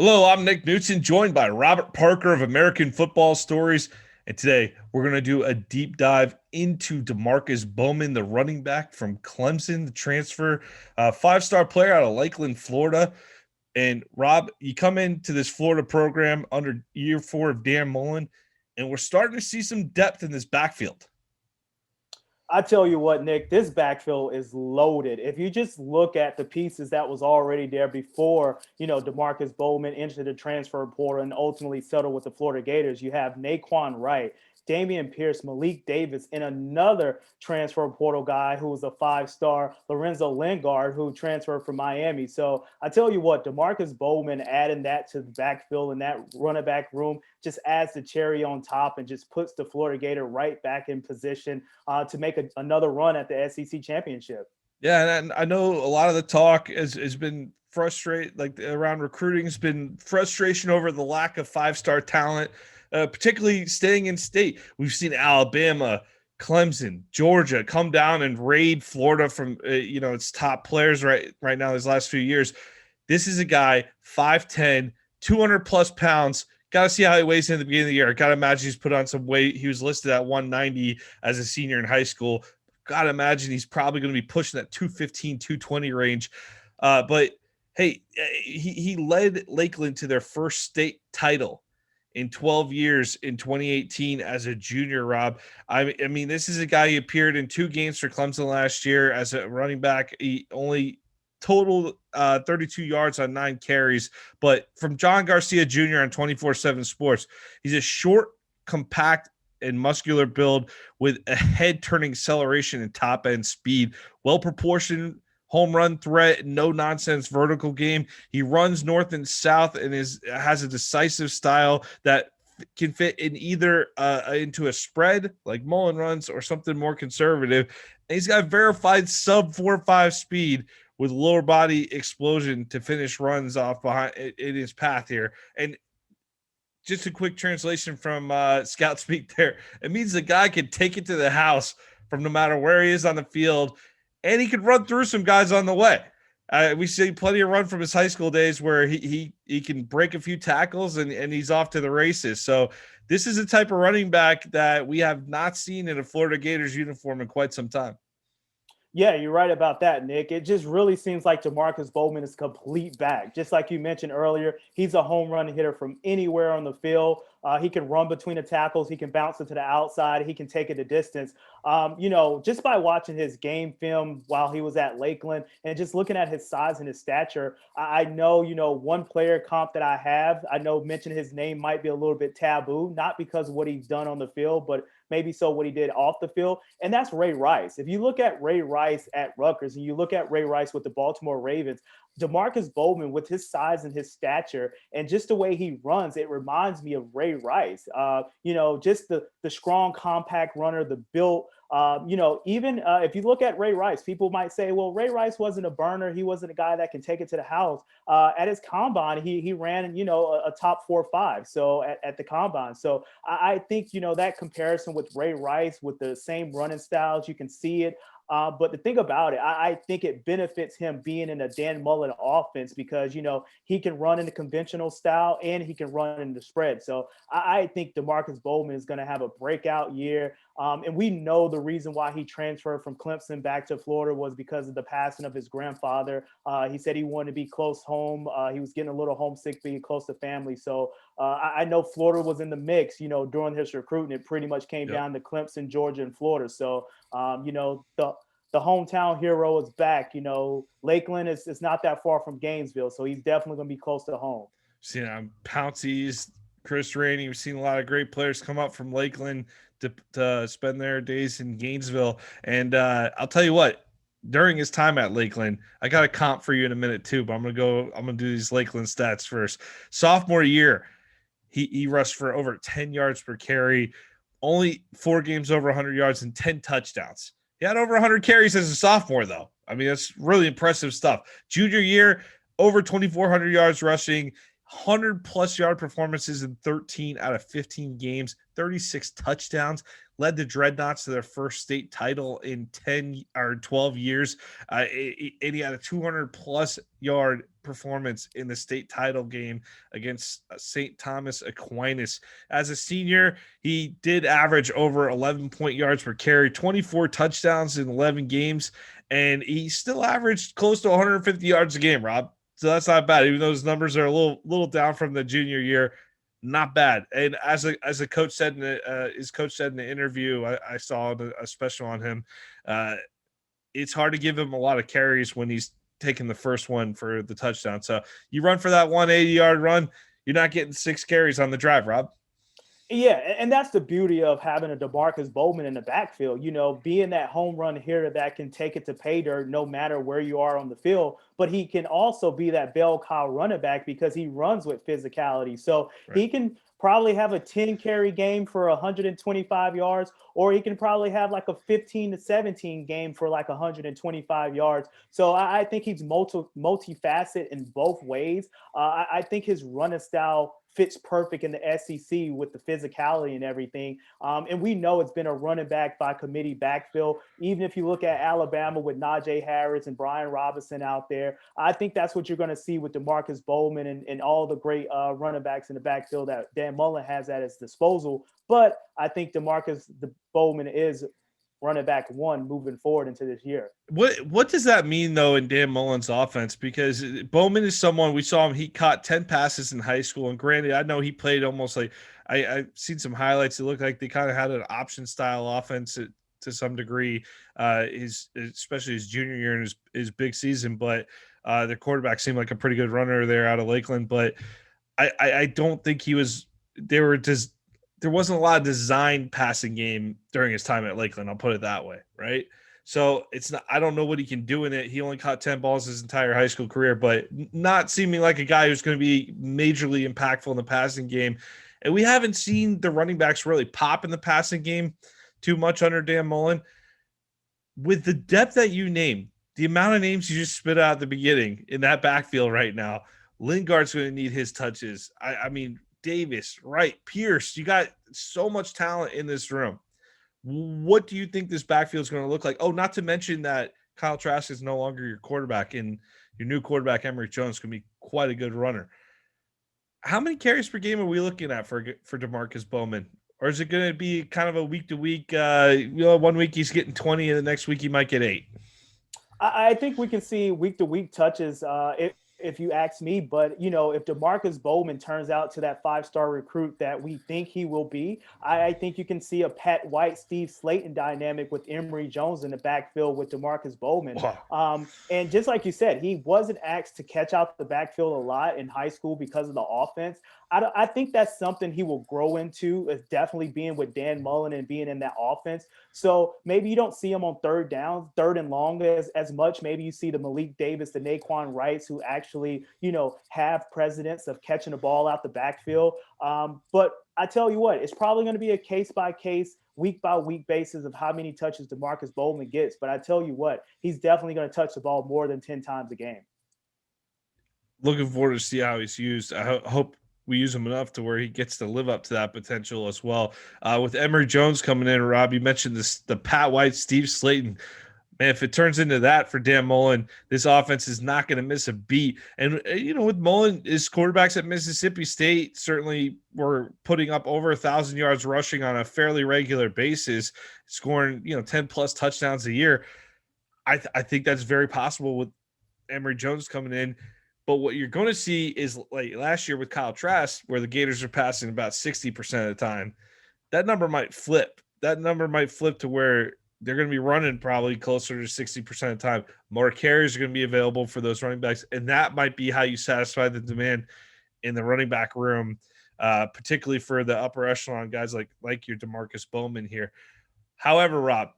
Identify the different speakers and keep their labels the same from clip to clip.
Speaker 1: Hello, I'm Nick Knudsen, joined by Robert Parker of American Football Stories. And today we're going to do a deep dive into Demarkcus Bowman, the running back from Clemson, the transfer, five-star player out of Lakeland, Florida. And Rob, you come into this Florida program under year 4 of Dan Mullen, and we're starting to see some depth in this backfield.
Speaker 2: I tell you what, Nick, this backfield is loaded. If you just look at the pieces that was already there before, Demarkcus Bowman entered the transfer portal and ultimately settled with the Florida Gators, you have Naquan Wright, Damian Pierce, Malik Davis, and another transfer portal guy who was a five-star, Lorenzo Lingard, who transferred from Miami. So I tell you what, Demarkcus Bowman adding that to the backfield and that running back room just adds the cherry on top and just puts the Florida Gator right back in position to make another run at the SEC championship.
Speaker 1: Yeah, and I know a lot of the talk has been frustrated, like around recruiting, has been frustration over the lack of five-star talent, particularly staying in state. We've seen Alabama, Clemson, Georgia come down and raid Florida from its top players right now these last few years. This is a guy 5'10", 200 plus pounds. Got to see how he weighs in at the beginning of the year. Got to imagine he's put on some weight. He was listed at 190 as a senior in high school. Got to imagine he's probably going to be pushing that 215, 220 range. But hey, he led Lakeland to their first state title in 12 years in 2018 as a junior, Rob. I mean, this is a guy who appeared in 2 games for Clemson last year as a running back. He only totaled 32 yards on 9 carries, but from John Garcia Jr. on 24/7 Sports, he's a short, compact, and muscular build with a head-turning acceleration and top-end speed, well-proportioned home run threat, no nonsense vertical game. He runs north and south and has a decisive style that can fit in either into a spread like Mullen runs or something more conservative. And he's got verified sub 4.5 speed with lower body explosion to finish runs off behind in his path here. And just a quick translation from Scout Speak there. It means the guy can take it to the house from no matter where he is on the field, and he could run through some guys on the way. We see plenty of run from his high school days where he can break a few tackles and he's off to the races. So this is a type of running back that we have not seen in a Florida Gators uniform in quite some time.
Speaker 2: Yeah, you're right about that, Nick. It just really seems like Demarkcus Bowman is complete back. Just like you mentioned earlier, he's a home run hitter from anywhere on the field. He can run between the tackles. He can bounce it to the outside. He can take it the distance. Just by watching his game film while he was at Lakeland and just looking at his size and his stature, I know, one player comp that I know mention his name might be a little bit taboo, not because of what he's done on the field, but maybe so what he did off the field. And that's Ray Rice. If you look at Ray Rice at Rutgers and you look at Ray Rice with the Baltimore Ravens, Demarkcus Bowman with his size and his stature and just the way he runs, it reminds me of Ray Rice. Just the strong, compact runner, the built. Even if you look at Ray Rice, people might say, well, Ray Rice wasn't a burner. He wasn't a guy that can take it to the house. At his combine, he ran, a top 4.5. So at the combine. So I think, that comparison with Ray Rice with the same running styles, you can see it. But the thing about it, I think it benefits him being in a Dan Mullen offense because, he can run in the conventional style and he can run in the spread. So I think Demarkcus Bowman is going to have a breakout year. And we know the reason why he transferred from Clemson back to Florida was because of the passing of his grandfather. He said he wanted to be close home. He was getting a little homesick being close to family. So I know Florida was in the mix, during his recruiting. It pretty much came down to Clemson, Georgia, and Florida. So, the hometown hero is back. Lakeland is not that far from Gainesville, so he's definitely going to be close to home.
Speaker 1: Seen Pouncey's, Chris Rainey. We've seen a lot of great players come up from Lakeland to spend their days in Gainesville. And I'll tell you what, during his time at Lakeland, I got a comp for you in a minute too, but I'm gonna do these Lakeland stats first. Sophomore year, he rushed for over 10 yards per carry, only 4 games over 100 yards and 10 touchdowns. He had over 100 carries as a sophomore, though. I mean, that's really impressive stuff. Junior year, over 2,400 yards rushing, 100-plus yard performances in 13 out of 15 games, 36 touchdowns, led the Dreadnoughts to their first state title in 10 or 12 years. And he had a 200-plus yard performance in the state title game against St. Thomas Aquinas. As a senior, he did average over 11 yards per carry, 24 touchdowns in 11 games, and he still averaged close to 150 yards a game, Rob. So that's not bad, even though his numbers are a little down from the junior year. Not bad. And as a coach said his coach said in the interview I saw a special on him, it's hard to give him a lot of carries when he's taking the first one for the touchdown. So you run for that 180-yard run, you're not getting 6 carries on the drive, Rob.
Speaker 2: Yeah, and that's the beauty of having a Demarkcus Bowman in the backfield, being that home run hitter that can take it to pay dirt no matter where you are on the field. But he can also be that bell cow running back because he runs with physicality. So He can probably have a 10-carry game for 125 yards, or he can probably have like a 15 to 17 game for like 125 yards. So I think he's multifaceted in both ways. I think his running style fits perfect in the SEC with the physicality and everything. And we know it's been a running back by committee backfield. Even if you look at Alabama with Najee Harris and Brian Robinson out there, I think that's what you're going to see with Demarkcus Bowman and all the great running backs in the backfield that Dan Mullen has at his disposal. But I think Demarkcus Bowman is running back one moving forward into this year.
Speaker 1: What does that mean though in Dan Mullen's offense? Because Bowman is someone we saw him. He caught 10 passes in high school, and granted, I know he played almost like I've seen some highlights. It looked like they kind of had an option style offense to some degree. Especially his junior year and his big season, but their quarterback seemed like a pretty good runner there out of Lakeland. But I don't think he was. There wasn't a lot of designed passing game during his time at Lakeland. I'll put it that way, right? So it's not. I don't know what he can do in it. He only caught 10 balls his entire high school career, but not seeming like a guy who's going to be majorly impactful in the passing game. And we haven't seen the running backs really pop in the passing game too much under Dan Mullen. With the depth that you named, the amount of names you just spit out at the beginning in that backfield right now, Lingard's going to need his touches. I mean, Davis, Wright, Pierce, you got so much talent in this room. What do you think this backfield is going to look like? Oh, not to mention that Kyle Trask is no longer your quarterback, and your new quarterback, Emory Jones, can be quite a good runner. How many carries per game are we looking at for Demarkcus Bowman? Or is it going to be kind of a week-to-week, 1 week he's getting 20 and the next week he might get 8?
Speaker 2: I think we can see week-to-week touches if you ask me. But, if Demarkcus Bowman turns out to that 5-star recruit that we think he will be, I think you can see a Pat White, Steve Slayton dynamic with Emory Jones in the backfield with Demarkcus Bowman. Wow. And just like you said, he wasn't asked to catch out the backfield a lot in high school because of the offense. I think that's something he will grow into, is definitely being with Dan Mullen and being in that offense. So maybe you don't see him on third and long as much. Maybe you see the Malik Davis, the Naquan Wrights, who actually, have precedence of catching the ball out the backfield. But I tell you what, it's probably going to be a case-by-case, week-by-week basis of how many touches Demarkcus Bowman gets. But I tell you what, he's definitely going to touch the ball more than 10 times a game.
Speaker 1: Looking forward to see how he's used. I hope we use him enough to where he gets to live up to that potential as well. With Emory Jones coming in, Rob, you mentioned the Pat White, Steve Slayton. Man, if it turns into that for Dan Mullen, this offense is not going to miss a beat. And, with Mullen, his quarterbacks at Mississippi State certainly were putting up over 1,000 yards rushing on a fairly regular basis, scoring, 10-plus touchdowns a year. I think that's very possible with Emory Jones coming in. But what you're going to see is like last year with Kyle Trask, where the Gators are passing about 60% of the time, that number might flip. That number might flip to where they're going to be running probably closer to 60% of the time. More carries are going to be available for those running backs, and that might be how you satisfy the demand in the running back room, particularly for the upper echelon guys like your Demarkcus Bowman here. However, Rob,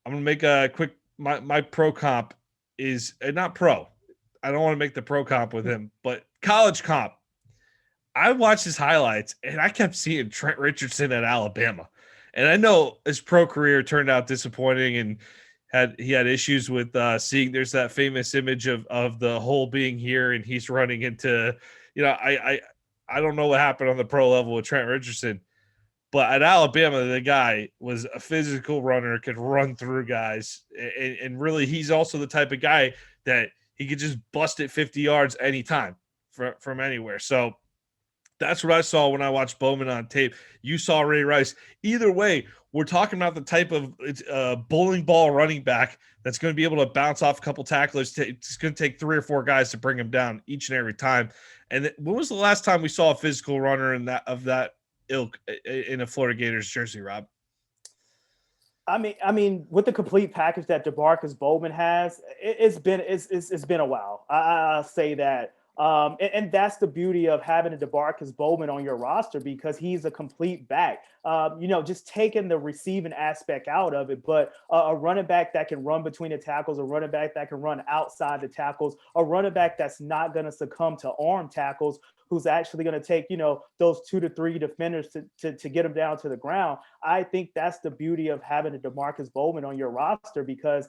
Speaker 1: I'm going to make a quick my pro comp is not pro. I don't want to make the pro comp with him, but college comp. I watched his highlights, and I kept seeing Trent Richardson at Alabama. And I know his pro career turned out disappointing, and he had issues with seeing there's that famous image of the hole being here, and he's running into, I don't know what happened on the pro level with Trent Richardson. But at Alabama, the guy was a physical runner, could run through guys. And really, he's also the type of guy that he could just bust it 50 yards anytime from anywhere. So that's what I saw when I watched Bowman on tape. You saw Ray Rice. Either way, we're talking about the type of bowling ball running back that's going to be able to bounce off a couple tacklers. It's going to take 3 or 4 guys to bring him down each and every time. And when was the last time we saw a physical runner in that ilk in a Florida Gators jersey, Rob?
Speaker 2: I mean, with the complete package that Demarkcus Bowman has, it's been a while. I'll say that. And that's the beauty of having a Demarkcus Bowman on your roster, because he's a complete back. Just taking the receiving aspect out of it, but a running back that can run between the tackles, a running back that can run outside the tackles, a running back that's not going to succumb to arm tackles, who's actually going to take, those 2 to 3 defenders to get them down to the ground. I think that's the beauty of having a Demarkcus Bowman on your roster, because,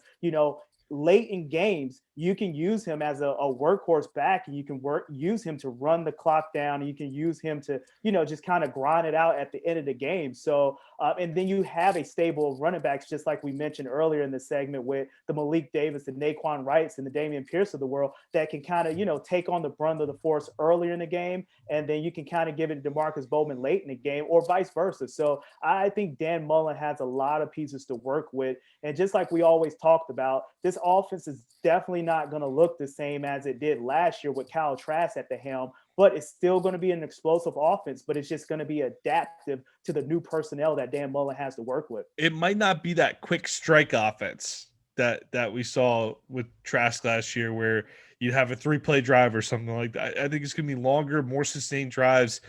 Speaker 2: late in games, you can use him as a workhorse back, and you can use him to run the clock down, and you can use him to, just kind of grind it out at the end of the game. So, and then you have a stable of running backs, just like we mentioned earlier in the segment, with the Malik Davis, the Naquan Wrights, and the Damian Pierce of the world, that can kind of, take on the brunt of the force earlier in the game, and then you can kind of give it to Demarkcus Bowman late in the game, or vice versa. So I think Dan Mullen has a lot of pieces to work with. And just like we always talked about, this offense is definitely not going to look the same as it did last year with Kyle Trask at the helm, but it's still going to be an explosive offense, but it's just going to be adaptive to the new personnel that Dan Mullen has to work with.
Speaker 1: It might not be that quick strike offense that we saw with Trask last year, where you have a 3-play drive or something like that. I think it's going to be longer, more sustained drives.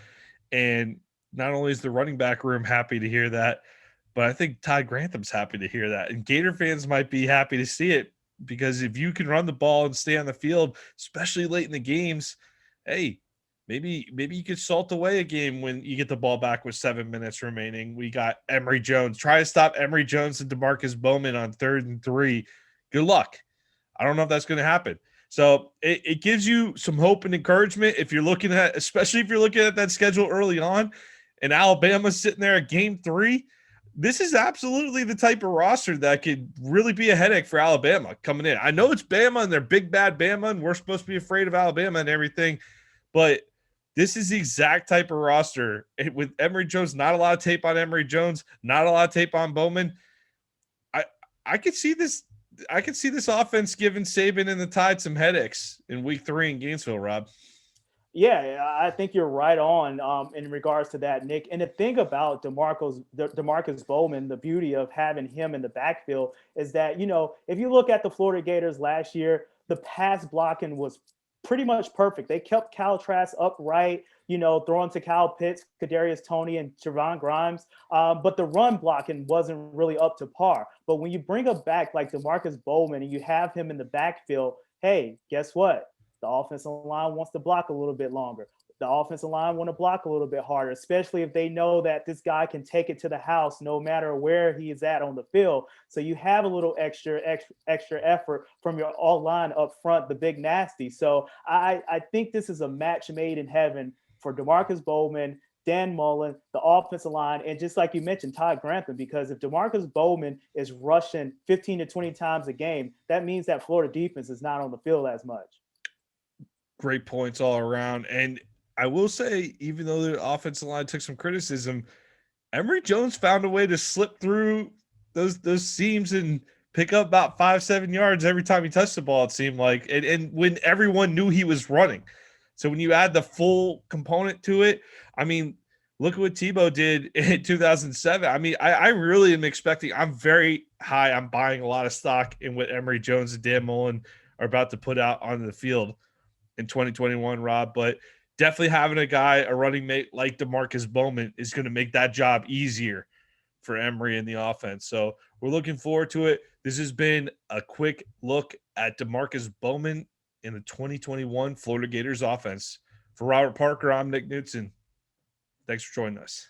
Speaker 1: And not only is the running back room happy to hear that, but I think Todd Grantham's happy to hear that. And Gator fans might be happy to see it, because if you can run the ball and stay on the field, especially late in the games, hey, maybe you could salt away a game when you get the ball back with 7 minutes remaining. We got Emory Jones. Try to stop Emory Jones and Demarkcus Bowman on 3rd and 3. Good luck. I don't know if that's going to happen. So it gives you some hope and encouragement if you're looking at, especially if you're looking at that schedule early on, and Alabama's sitting there at game 3. This is absolutely the type of roster that could really be a headache for Alabama coming in. I know it's Bama and they're big, bad Bama, and we're supposed to be afraid of Alabama and everything, but this is the exact type of roster with Emory Jones. Not a lot of tape on Emory Jones, not a lot of tape on Bowman. I could see this. I could see this offense giving Saban and the Tide some headaches in week 3 in Gainesville, Rob.
Speaker 2: Yeah, I think you're right on in regards to that, Nick. And the thing about Demarkcus Bowman, the beauty of having him in the backfield is that, if you look at the Florida Gators last year, the pass blocking was pretty much perfect. They kept Kyle Trask upright, throwing to Kyle Pitts, Kadarius Toney, and Javon Grimes. But the run blocking wasn't really up to par. But when you bring a back like Demarkcus Bowman and you have him in the backfield, hey, guess what? The offensive line wants to block a little bit longer. The offensive line want to block a little bit harder, especially if they know that this guy can take it to the house no matter where he is at on the field. So you have a little extra effort from your all line up front, the big nasty. So I think this is a match made in heaven for Demarkcus Bowman, Dan Mullen, the offensive line, and just like you mentioned, Todd Grantham, because if Demarkcus Bowman is rushing 15 to 20 times a game, that means that Florida defense is not on the field as much.
Speaker 1: Great points all around. And I will say, even though the offensive line took some criticism, Emory Jones found a way to slip through those seams and pick up about 5-7 yards every time he touched the ball, it seemed like. And when everyone knew he was running. So when you add the full component to it, I mean, look at what Tebow did in 2007. I mean, I really am expecting, I'm very high. I'm buying a lot of stock in what Emory Jones and Dan Mullen are about to put out on the field in 2021, Rob, but definitely having a running mate like Demarkcus Bowman is going to make that job easier for Emory in the offense. So we're looking forward to it. This has been a quick look at Demarkcus Bowman in the 2021 Florida Gators offense. For Robert Parker, I'm Nick Knudsen. Thanks for joining us.